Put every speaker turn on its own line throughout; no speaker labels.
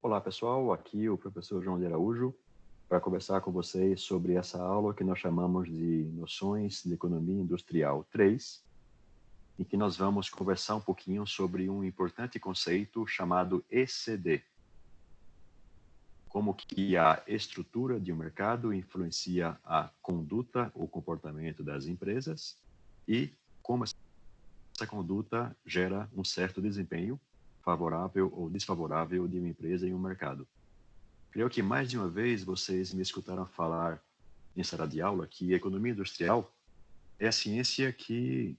Olá pessoal, aqui o professor João de Araújo para conversar com vocês sobre essa aula que nós chamamos de Noções de Economia Industrial 3, em que nós vamos conversar um pouquinho sobre um importante conceito chamado ECD. Como que a estrutura de um mercado influencia a conduta ou comportamento das empresas e como essa conduta gera um certo desempenho favorável ou desfavorável de uma empresa em um mercado. Creio que mais de uma vez vocês me escutaram falar em sala de aula que a economia industrial é a ciência que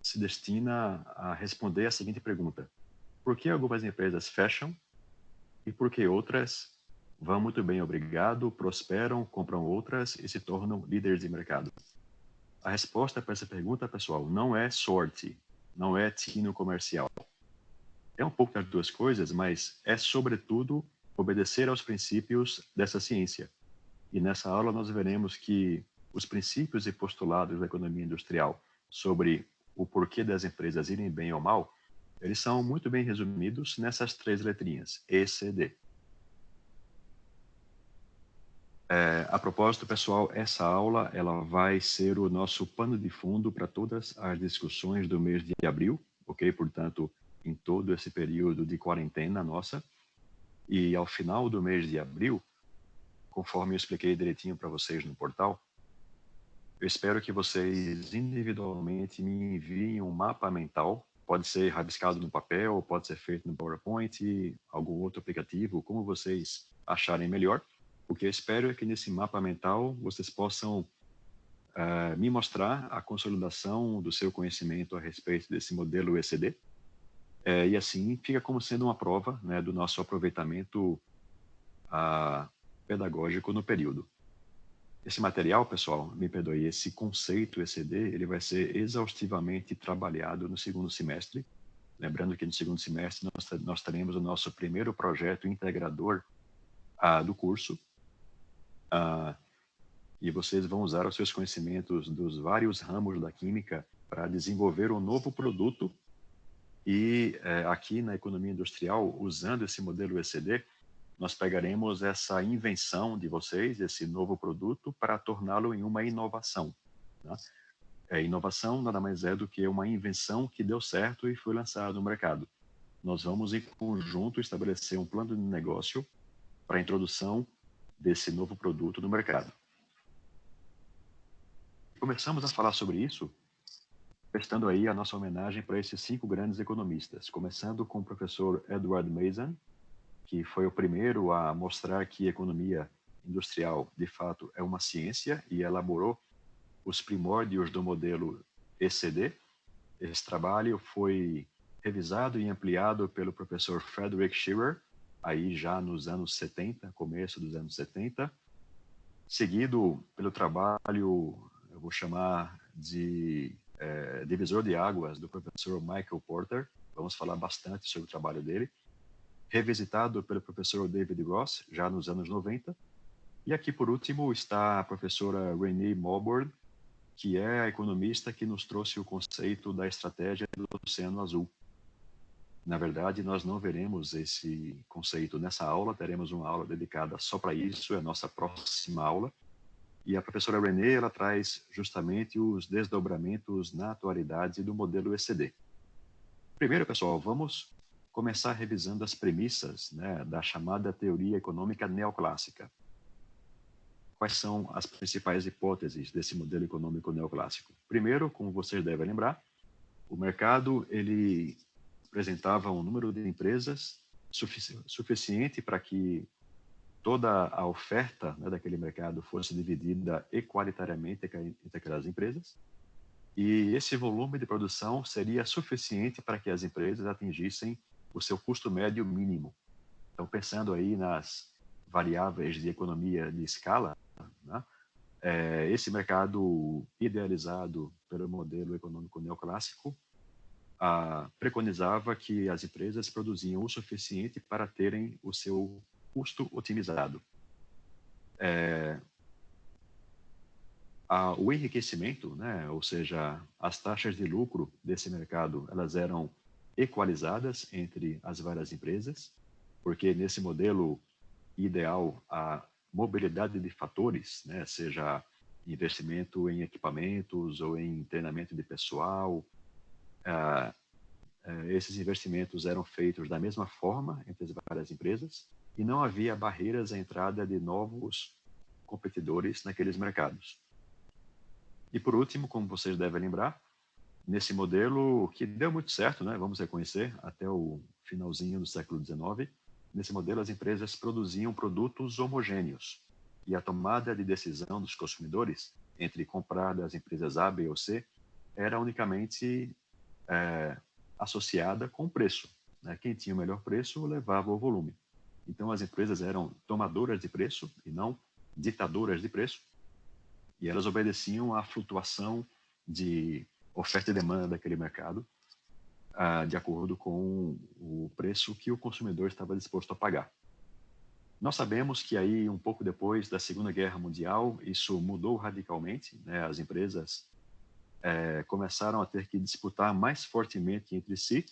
se destina a responder a seguinte pergunta: por que algumas empresas fecham e por que outras vão muito bem, obrigado, prosperam, compram outras e se tornam líderes de mercado? A resposta para essa pergunta, pessoal, não é sorte, não é tino comercial. É um pouco das duas coisas, mas é, sobretudo, obedecer aos princípios dessa ciência. E nessa aula nós veremos que os princípios e postulados da economia industrial sobre o porquê das empresas irem bem ou mal, eles são muito bem resumidos nessas três letrinhas, E, C, D. A propósito, pessoal, essa aula ela vai ser o nosso pano de fundo para todas as discussões do mês de abril, ok? Portanto, em todo esse período de quarentena nossa. E ao final do mês de abril, conforme eu expliquei direitinho para vocês no portal, eu espero que vocês individualmente me enviem um mapa mental, pode ser rabiscado no papel, pode ser feito no PowerPoint, algum outro aplicativo, como vocês acharem melhor. O que eu espero é que nesse mapa mental vocês possam me mostrar a consolidação do seu conhecimento a respeito desse modelo ECD, e assim fica como sendo uma prova, né, do nosso aproveitamento pedagógico no período. Esse material, pessoal, me perdoe, esse conceito ECD, ele vai ser exaustivamente trabalhado no segundo semestre. Lembrando que no segundo semestre nós teremos o nosso primeiro projeto integrador do curso, e vocês vão usar os seus conhecimentos dos vários ramos da química para desenvolver um novo produto. E aqui na economia industrial, usando esse modelo ECD, nós pegaremos essa invenção de vocês, esse novo produto, para torná-lo em uma inovação. Tá? Inovação nada mais é do que uma invenção que deu certo e foi lançada no mercado. Nós vamos, em conjunto, estabelecer um plano de negócio para a introdução desse novo produto no mercado. Começamos a falar sobre isso prestando aí a nossa homenagem para esses 5 grandes economistas, começando com o professor Edward Mason, que foi o primeiro a mostrar que a economia industrial, de fato, é uma ciência e elaborou os primórdios do modelo ECD. Esse trabalho foi revisado e ampliado pelo professor Frederick Schiller, aí já nos anos 70, começo dos anos 70, seguido pelo trabalho, eu vou chamar de divisor de águas, do professor Michael Porter. Vamos falar bastante sobre o trabalho dele. Revisitado pelo professor David Gross, já nos anos 90. E aqui, por último, está a professora Renée Maubourg, que é a economista que nos trouxe o conceito da estratégia do Oceano Azul. Na verdade, nós não veremos esse conceito nessa aula, teremos uma aula dedicada só para isso, é a nossa próxima aula. E a professora Renée, ela traz justamente os desdobramentos na atualidade do modelo ECD. Primeiro, pessoal, vamos começar revisando as premissas, né, da chamada teoria econômica neoclássica. Quais são as principais hipóteses desse modelo econômico neoclássico? Primeiro, como vocês devem lembrar, o mercado ele apresentava um número de empresas suficiente para que toda a oferta, né, daquele mercado fosse dividida equalitariamente entre aquelas empresas, e esse volume de produção seria suficiente para que as empresas atingissem o seu custo médio mínimo. Então, pensando aí nas variáveis de economia de escala, né, esse mercado idealizado pelo modelo econômico neoclássico preconizava que as empresas produziam o suficiente para terem o seu custo otimizado. O enriquecimento, né, ou seja, as taxas de lucro desse mercado, elas eram equalizadas entre as várias empresas, porque nesse modelo ideal, a mobilidade de fatores, né, seja investimento em equipamentos ou em treinamento de pessoal, esses investimentos eram feitos da mesma forma entre as várias empresas e não havia barreiras à entrada de novos competidores naqueles mercados. E por último, como vocês devem lembrar, nesse modelo que deu muito certo, né, vamos reconhecer, até o finalzinho do século XIX, nesse modelo as empresas produziam produtos homogêneos e a tomada de decisão dos consumidores entre comprar das empresas A, B ou C era unicamente associada com o preço, né? Quem tinha o melhor preço levava o volume. Então as empresas eram tomadoras de preço e não ditadoras de preço, e elas obedeciam à flutuação de oferta e demanda daquele mercado, de acordo com o preço que o consumidor estava disposto a pagar. Nós sabemos que aí, um pouco depois da Segunda Guerra Mundial, isso mudou radicalmente, né? As empresas começaram a ter que disputar mais fortemente entre si,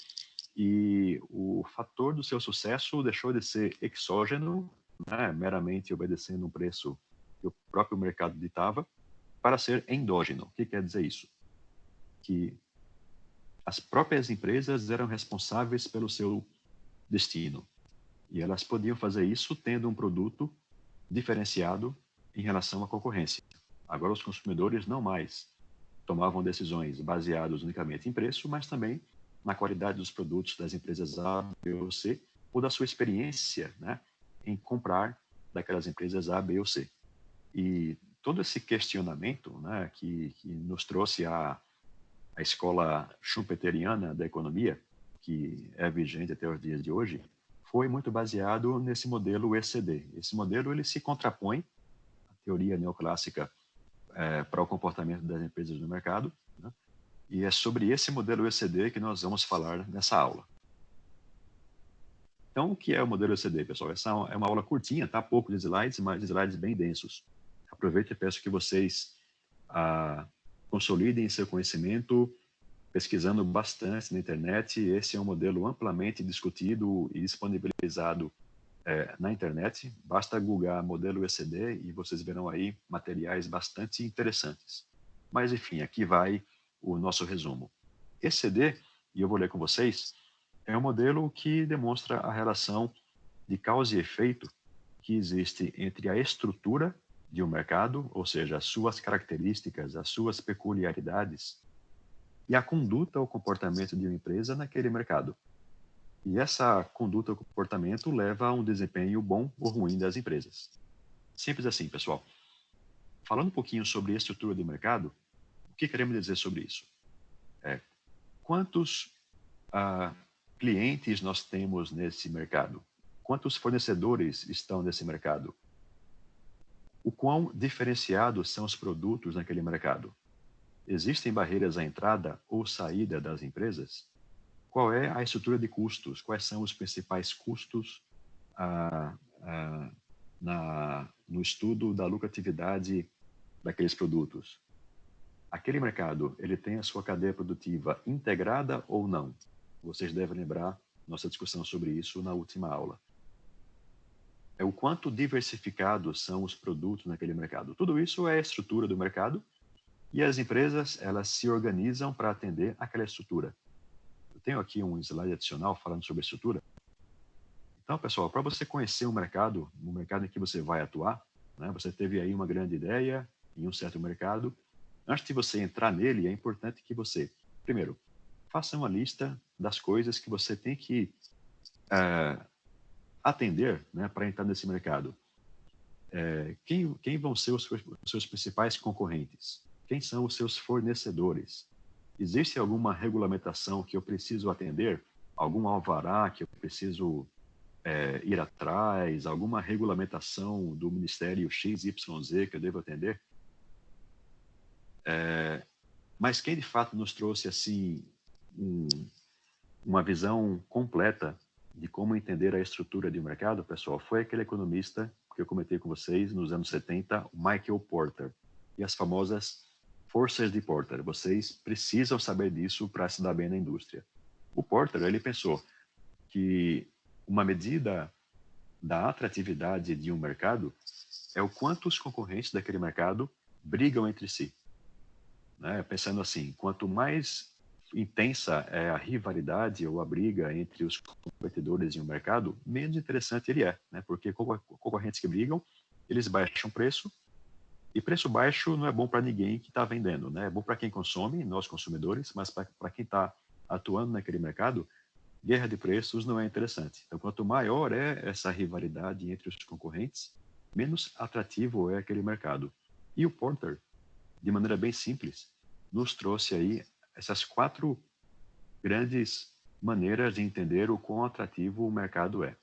e o fator do seu sucesso deixou de ser exógeno, né? Meramente obedecendo um preço que o próprio mercado ditava, para ser endógeno. O que quer dizer isso? Que as próprias empresas eram responsáveis pelo seu destino. E elas podiam fazer isso tendo um produto diferenciado em relação à concorrência. Agora, os consumidores não mais tomavam decisões baseadas unicamente em preço, mas também na qualidade dos produtos das empresas A, B ou C, ou da sua experiência, né, em comprar daquelas empresas A, B ou C. E todo esse questionamento, né, que nos trouxe a escola schumpeteriana da economia, que é vigente até os dias de hoje, foi muito baseado nesse modelo ECD. Esse modelo ele se contrapõe à teoria neoclássica para o comportamento das empresas no mercado, né? E é sobre esse modelo ECD que nós vamos falar nessa aula. Então, o que é o modelo ECD, pessoal? Essa é uma aula curtinha, tá? Poucos slides, mas slides bem densos. Aproveito e peço que vocês consolidem seu conhecimento pesquisando bastante na internet. Esse é um modelo amplamente discutido e disponibilizado na internet. Basta googlar modelo ECD e vocês verão aí materiais bastante interessantes. Mas, enfim, aqui vai o nosso resumo. ECD, e eu vou ler com vocês, é um modelo que demonstra a relação de causa e efeito que existe entre a estrutura de um mercado, ou seja, as suas características, as suas peculiaridades, e a conduta ou comportamento de uma empresa naquele mercado. E essa conduta ou comportamento leva a um desempenho bom ou ruim das empresas. Simples assim, pessoal. Falando um pouquinho sobre a estrutura de mercado, o que queremos dizer sobre isso? Quantos clientes nós temos nesse mercado? Quantos fornecedores estão nesse mercado? O quão diferenciados são os produtos naquele mercado? Existem barreiras à entrada ou saída das empresas? Qual é a estrutura de custos? Quais são os principais custos no estudo da lucratividade daqueles produtos? Aquele mercado, ele tem a sua cadeia produtiva integrada ou não? Vocês devem lembrar nossa discussão sobre isso na última aula. É o quanto diversificados são os produtos naquele mercado. Tudo isso é a estrutura do mercado e as empresas, elas se organizam para atender aquela estrutura. Eu tenho aqui um slide adicional falando sobre estrutura. Então, pessoal, para você conhecer o mercado, no mercado em que você vai atuar, né, você teve aí uma grande ideia em um certo mercado. Antes de você entrar nele, é importante que você, primeiro, faça uma lista das coisas que você tem que atender, né, para entrar nesse mercado. Quem vão ser os seus principais concorrentes? Quem são os seus fornecedores? Existe alguma regulamentação que eu preciso atender? Algum alvará que eu preciso ir atrás? Alguma regulamentação do Ministério XYZ que eu devo atender? Mas quem de fato nos trouxe assim uma visão completa de como entender a estrutura de um mercado, pessoal, foi aquele economista que eu comentei com vocês nos anos 70, o Michael Porter, e as famosas forças de Porter. Vocês precisam saber disso para se dar bem na indústria. O Porter, ele pensou que uma medida da atratividade de um mercado é o quanto os concorrentes daquele mercado brigam entre si. Né? Pensando assim, quanto mais intensa é a rivalidade ou a briga entre os competidores em um mercado, menos interessante ele é, né? Porque concorrentes que brigam, eles baixam o preço, e preço baixo não é bom para ninguém que está vendendo, né? É bom para quem consome, nós consumidores, mas para quem está atuando naquele mercado, guerra de preços não é interessante. Então, quanto maior é essa rivalidade entre os concorrentes, menos atrativo é aquele mercado. E o Porter, de maneira bem simples, nos trouxe aí essas 4 grandes maneiras de entender o quão atrativo o mercado é.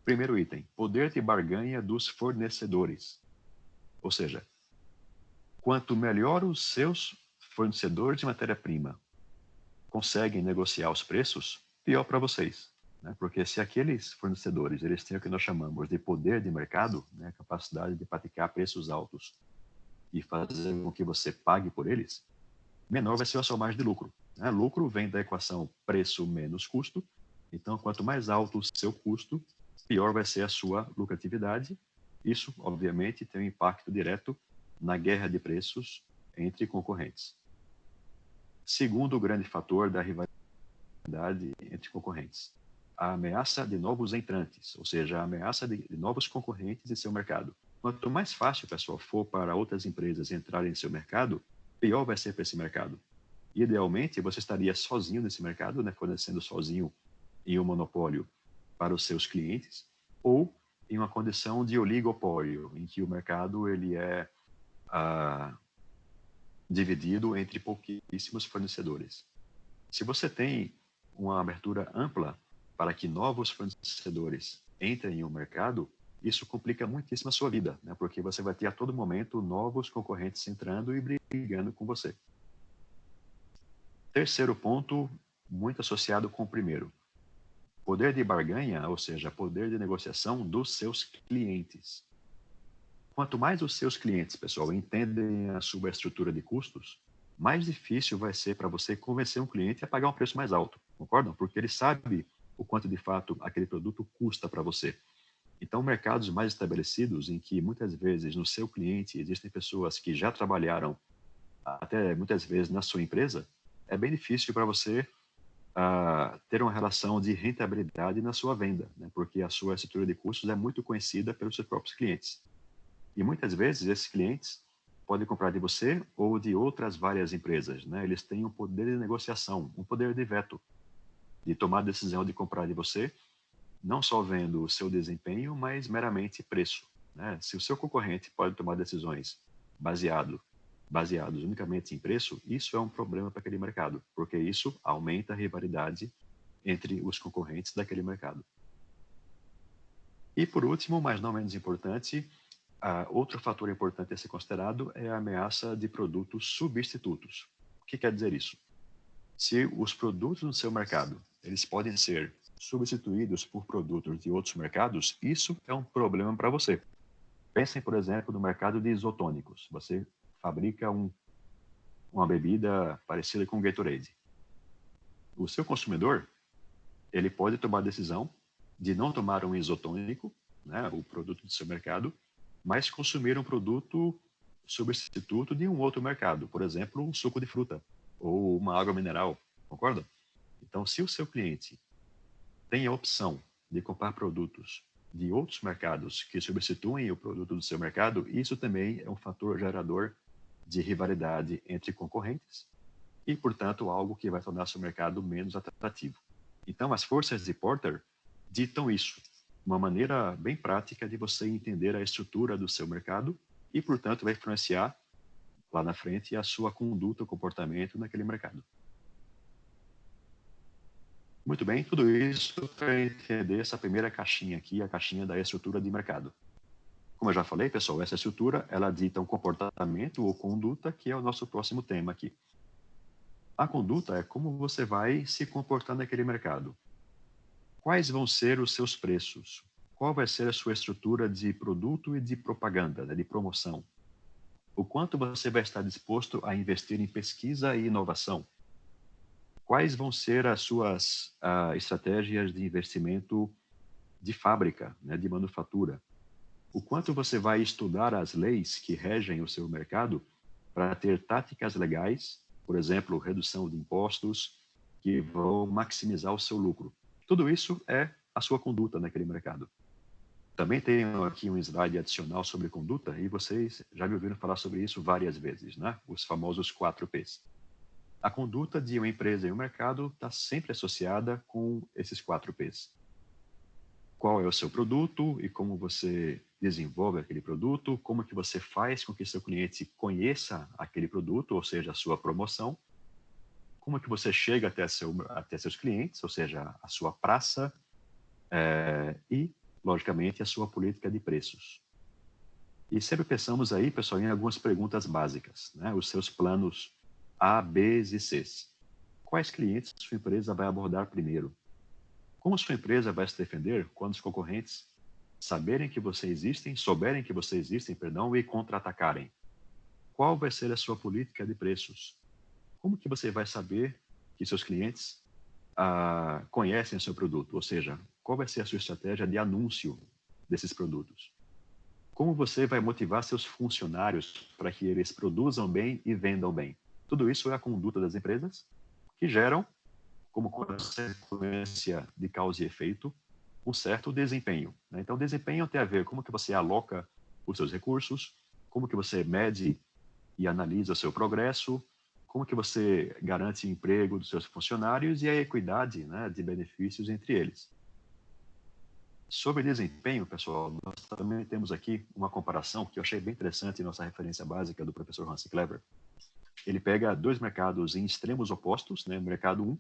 Primeiro item, poder de barganha dos fornecedores. Ou seja, quanto melhor os seus fornecedores de matéria-prima conseguem negociar os preços, pior para vocês. Né? Porque se aqueles fornecedores eles têm o que nós chamamos de poder de mercado, né? A capacidade de praticar preços altos e fazer com que você pague por eles, menor vai ser a sua margem de lucro. Né? Lucro vem da equação preço menos custo. Então, quanto mais alto o seu custo, pior vai ser a sua lucratividade. Isso, obviamente, tem um impacto direto na guerra de preços entre concorrentes. Segundo grande fator da rivalidade entre concorrentes, a ameaça de novos entrantes, ou seja, a ameaça de novos concorrentes em seu mercado. Quanto mais fácil, pessoal, for para outras empresas entrarem em seu mercado, pior vai ser para esse mercado. Idealmente, você estaria sozinho nesse mercado, né, fornecendo sozinho em um monopólio para os seus clientes, ou em uma condição de oligopólio, em que o mercado ele é dividido entre pouquíssimos fornecedores. Se você tem uma abertura ampla para que novos fornecedores entrem em um mercado, isso complica muitíssimo a sua vida, né? Porque você vai ter a todo momento novos concorrentes entrando e brigando com você. Terceiro ponto, muito associado com o primeiro. Poder de barganha, ou seja, poder de negociação dos seus clientes. Quanto mais os seus clientes, pessoal, entendem a sua estrutura de custos, mais difícil vai ser para você convencer um cliente a pagar um preço mais alto, concordam? Porque ele sabe o quanto de fato aquele produto custa para você. Então, mercados mais estabelecidos, em que muitas vezes no seu cliente existem pessoas que já trabalharam até muitas vezes na sua empresa, é bem difícil para você ter uma relação de rentabilidade na sua venda, né? Porque a sua estrutura de custos é muito conhecida pelos seus próprios clientes. E muitas vezes esses clientes podem comprar de você ou de outras várias empresas, né? Eles têm um poder de negociação, um poder de veto, de tomar a decisão de comprar de você, não só vendo o seu desempenho, mas meramente preço, né? Se o seu concorrente pode tomar decisões baseados unicamente em preço, isso é um problema para aquele mercado, porque isso aumenta a rivalidade entre os concorrentes daquele mercado. E por último, mas não menos importante, outro fator importante a ser considerado é a ameaça de produtos substitutos. O que quer dizer isso? Se os produtos no seu mercado eles podem ser substituídos por produtos de outros mercados, isso é um problema para você. Pensem, por exemplo, no mercado de isotônicos. Você fabrica uma bebida parecida com Gatorade. O seu consumidor ele pode tomar a decisão de não tomar um isotônico, né, o produto do seu mercado, mas consumir um produto substituto de um outro mercado, por exemplo, um suco de fruta ou uma água mineral, concorda? Então, se o seu cliente tem a opção de comprar produtos de outros mercados que substituem o produto do seu mercado, isso também é um fator gerador de rivalidade entre concorrentes e, portanto, algo que vai tornar seu mercado menos atrativo. Então, as forças de Porter ditam isso, uma maneira bem prática de você entender a estrutura do seu mercado e, portanto, vai influenciar lá na frente a sua conduta, o comportamento naquele mercado. Muito bem, tudo isso para entender essa primeira caixinha aqui, a caixinha da estrutura de mercado. Como eu já falei, pessoal, essa estrutura, ela dita um comportamento ou conduta, que é o nosso próximo tema aqui. A conduta é como você vai se comportar naquele mercado. Quais vão ser os seus preços? Qual vai ser a sua estrutura de produto e de propaganda, né, de promoção? O quanto você vai estar disposto a investir em pesquisa e inovação? Quais vão ser as suas estratégias de investimento de fábrica, né, de manufatura. O quanto você vai estudar as leis que regem o seu mercado para ter táticas legais, por exemplo, redução de impostos, que vão maximizar o seu lucro. Tudo isso é a sua conduta naquele mercado. Também tenho aqui um slide adicional sobre conduta, e vocês já me ouviram falar sobre isso várias vezes, né? Os famosos 4Ps. A conduta de uma empresa em um mercado está sempre associada com esses 4Ps. Qual é o seu produto e como você desenvolve aquele produto, como que você faz com que seu cliente conheça aquele produto, ou seja, a sua promoção, como que você chega até seus clientes, ou seja, a sua praça, e, logicamente, a sua política de preços. E sempre pensamos aí, pessoal, em algumas perguntas básicas, né? Os seus planos A, B e C. Quais clientes sua empresa vai abordar primeiro? Como sua empresa vai se defender quando os concorrentes souberem que você existe, e contra-atacarem? Qual vai ser a sua política de preços? Como que você vai saber que seus clientes conhecem o seu produto? Ou seja, qual vai ser a sua estratégia de anúncio desses produtos? Como você vai motivar seus funcionários para que eles produzam bem e vendam bem? Tudo isso é a conduta das empresas que geram, como consequência de causa e efeito, um certo desempenho, né? Então, desempenho tem a ver com como que você aloca os seus recursos, como que você mede e analisa o seu progresso, como que você garante o emprego dos seus funcionários e a equidade, né, de benefícios entre eles. Sobre desempenho, pessoal, nós também temos aqui uma comparação que eu achei bem interessante em nossa referência básica do professor Hans Clever. Ele pega dois mercados em extremos opostos, né? O mercado 1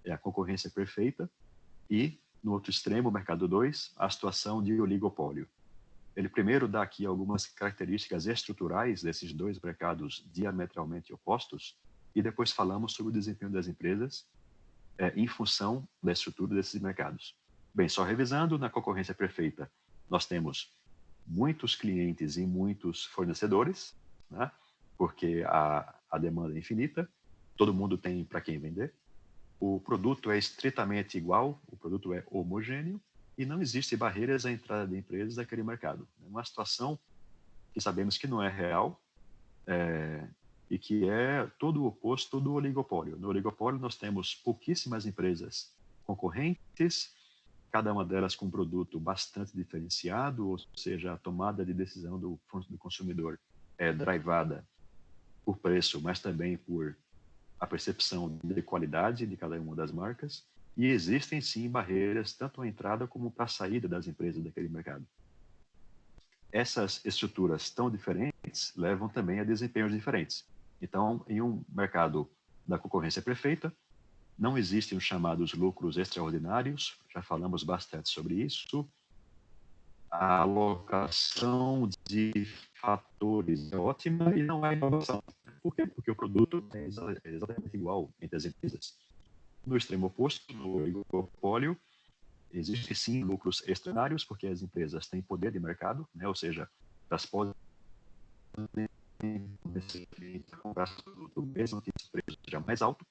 é a concorrência perfeita e, no outro extremo, o mercado 2, a situação de oligopólio. Ele primeiro dá aqui algumas características estruturais desses dois mercados diametralmente opostos e depois falamos sobre o desempenho das empresas em função da estrutura desses mercados. Bem, só revisando, na concorrência perfeita, nós temos muitos clientes e muitos fornecedores, né? Porque a demanda é infinita, todo mundo tem para quem vender, o produto é estritamente igual, o produto é homogêneo e não existe barreiras à entrada de empresas naquele mercado. É uma situação que sabemos que não é real e que é todo o oposto do oligopólio. No oligopólio, nós temos pouquíssimas empresas concorrentes, cada uma delas com um produto bastante diferenciado, ou seja, a tomada de decisão do consumidor é drivada por preço, mas também por a percepção de qualidade de cada uma das marcas, e existem sim barreiras tanto à entrada como para a saída das empresas daquele mercado. Essas estruturas tão diferentes levam também a desempenhos diferentes. Então, em um mercado da concorrência perfeita, não existem os chamados lucros extraordinários, já falamos bastante sobre isso. A alocação de fatores é ótima e não há inovação. Por quê? Porque o produto é exatamente igual entre as empresas. No extremo oposto, no oligopólio, existem sim lucros extraordinários, porque as empresas têm poder de mercado, né? Ou seja, elas podem comprar o produto mesmo que o preço seja mais alto,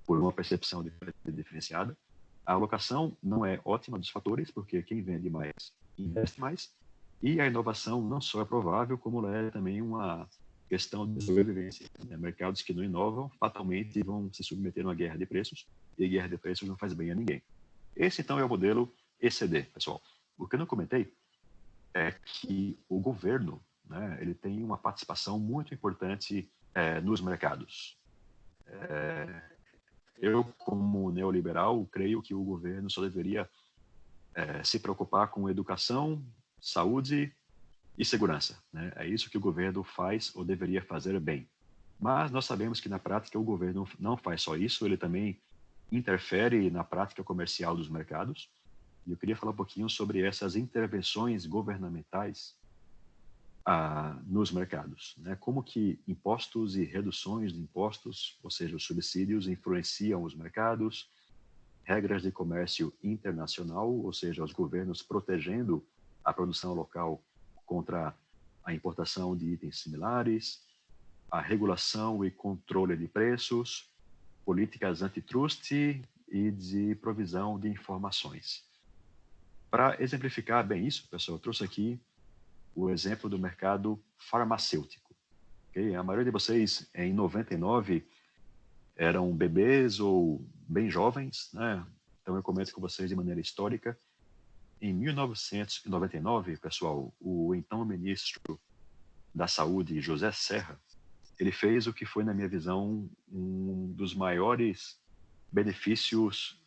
por uma percepção diferenciada. A alocação não é ótima dos fatores, porque quem vende mais investe mais, e a inovação não só é provável, como é também uma questão de sobrevivência. Né? Mercados que não inovam fatalmente vão se submeter a uma guerra de preços, e a guerra de preços não faz bem a ninguém. Esse, então, é o modelo ECD, pessoal. O que eu não comentei é que o governo, né, ele tem uma participação muito importante nos mercados. Eu, como neoliberal, creio que o governo só deveria se preocupar com educação, saúde e segurança. Né? É isso que o governo faz ou deveria fazer bem. Mas nós sabemos que, na prática, o governo não faz só isso, ele também interfere na prática comercial dos mercados. E eu queria falar um pouquinho sobre essas intervenções governamentais nos mercados. Né? Como que impostos e reduções de impostos, ou seja, os subsídios, influenciam os mercados, regras de comércio internacional, ou seja, os governos protegendo a produção local contra a importação de itens similares, a regulação e controle de preços, políticas antitrust e de provisão de informações. Para exemplificar bem isso, pessoal, eu trouxe aqui o exemplo do mercado farmacêutico. Okay? A maioria de vocês, em 99, eram bebês ou bem jovens, né? Então, eu comento com vocês de maneira histórica. Em 1999, pessoal, o então ministro da Saúde, José Serra, ele fez o que foi, na minha visão, um dos maiores benefícios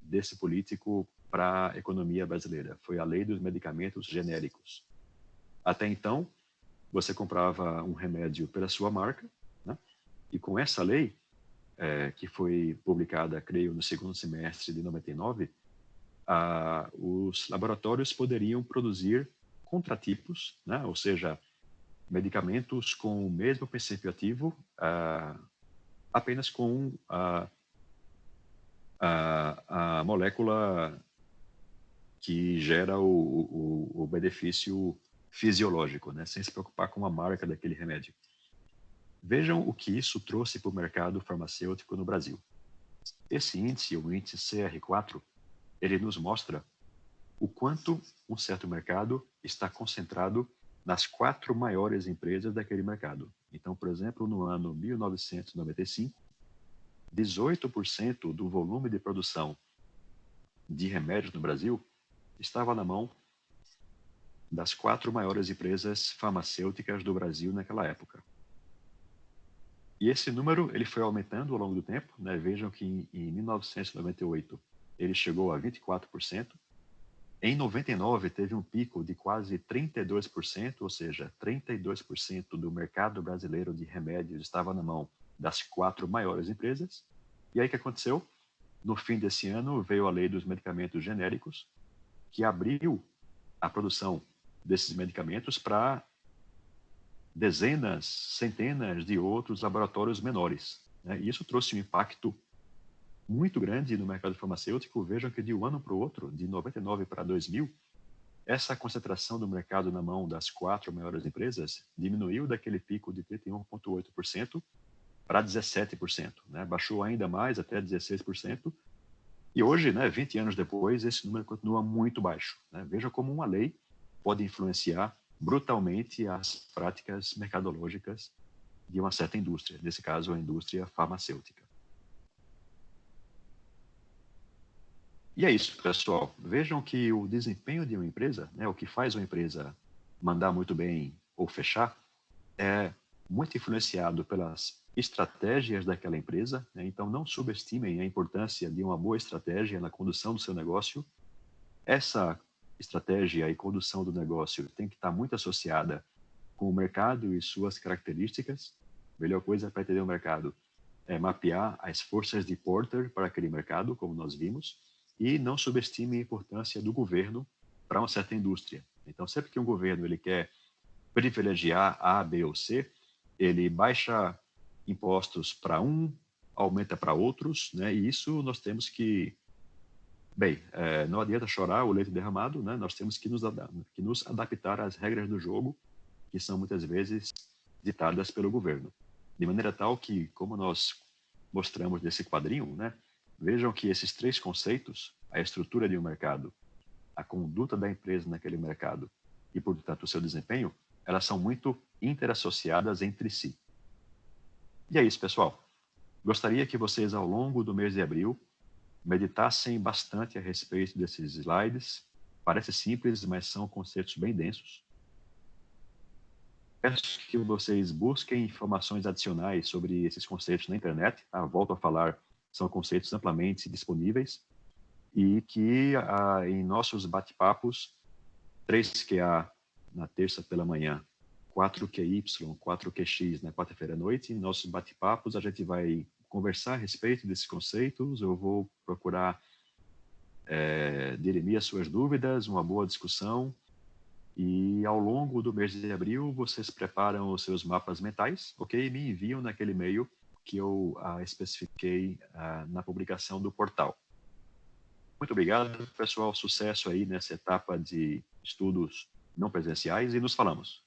desse político para a economia brasileira. Foi a lei dos medicamentos genéricos. Até então, você comprava um remédio pela sua marca, né? E com essa lei, que foi publicada, creio, no segundo semestre de 99, os laboratórios poderiam produzir contratipos, né? Ou seja, medicamentos com o mesmo princípio ativo, apenas com a molécula que gera o benefício fisiológico, né? Sem se preocupar com a marca daquele remédio. Vejam o que isso trouxe para o mercado farmacêutico no Brasil. Esse índice, o índice CR4, ele nos mostra o quanto um certo mercado está concentrado nas 4 maiores empresas daquele mercado. Então, por exemplo, no ano 1995, 18% do volume de produção de remédios no Brasil estava na mão das 4 maiores empresas farmacêuticas do Brasil naquela época. E esse número ele foi aumentando ao longo do tempo, né? Vejam que em 1998 ele chegou a 24%. Em 99 teve um pico de quase 32%, ou seja, 32% do mercado brasileiro de remédios estava na mão das 4 maiores empresas. E aí o que aconteceu? No fim desse ano veio a lei dos medicamentos genéricos, que abriu a produção desses medicamentos para dezenas, centenas de outros laboratórios menores, né? E isso trouxe um impacto muito grande no mercado farmacêutico. Vejam que de um ano para o outro, de 99 para 2000, essa concentração do mercado na mão das 4 maiores empresas diminuiu daquele pico de 31,8% para 17%, né? Baixou ainda mais, até 16%. E hoje, né, 20 anos depois, esse número continua muito baixo, né? Veja como uma lei pode influenciar brutalmente as práticas mercadológicas de uma certa indústria, nesse caso a indústria farmacêutica. E é isso, pessoal. Vejam que o desempenho de uma empresa, né, o que faz uma empresa mandar muito bem ou fechar, é muito influenciado pelas estratégias daquela empresa, né? Então, não subestimem a importância de uma boa estratégia na condução do seu negócio. Essa estratégia e condução do negócio tem que estar muito associada com o mercado e suas características. A melhor coisa para entender o mercado é mapear as forças de Porter para aquele mercado, como nós vimos, e não subestime a importância do governo para uma certa indústria. Então, sempre que um governo ele quer privilegiar A, B ou C, ele baixa impostos para um, aumenta para outros, né? E isso nós temos que... Bem, não adianta chorar o leite derramado, né? Nós temos que nos adaptar às regras do jogo, que são muitas vezes ditadas pelo governo. De maneira tal que, como nós mostramos nesse quadrinho, né? Vejam que esses 3 conceitos, a estrutura de um mercado, a conduta da empresa naquele mercado e, portanto, o seu desempenho, elas são muito interassociadas entre si. E é isso, pessoal. Gostaria que vocês, ao longo do mês de abril, meditassem bastante a respeito desses slides. Parece simples, mas são conceitos bem densos. Peço que vocês busquem informações adicionais sobre esses conceitos na internet. Tá? Volto a falar, são conceitos amplamente disponíveis e que em nossos bate-papos, 3QA na terça pela manhã, 4QY, 4QX na quarta-feira à noite, em nossos bate-papos a gente vai conversar a respeito desses conceitos. Eu vou procurar dirimir as suas dúvidas, uma boa discussão. E ao longo do mês de abril, vocês preparam os seus mapas mentais, ok? E me enviam naquele e-mail que eu especifiquei na publicação do portal. Muito obrigado, pessoal. Sucesso aí nessa etapa de estudos não presenciais e nos falamos.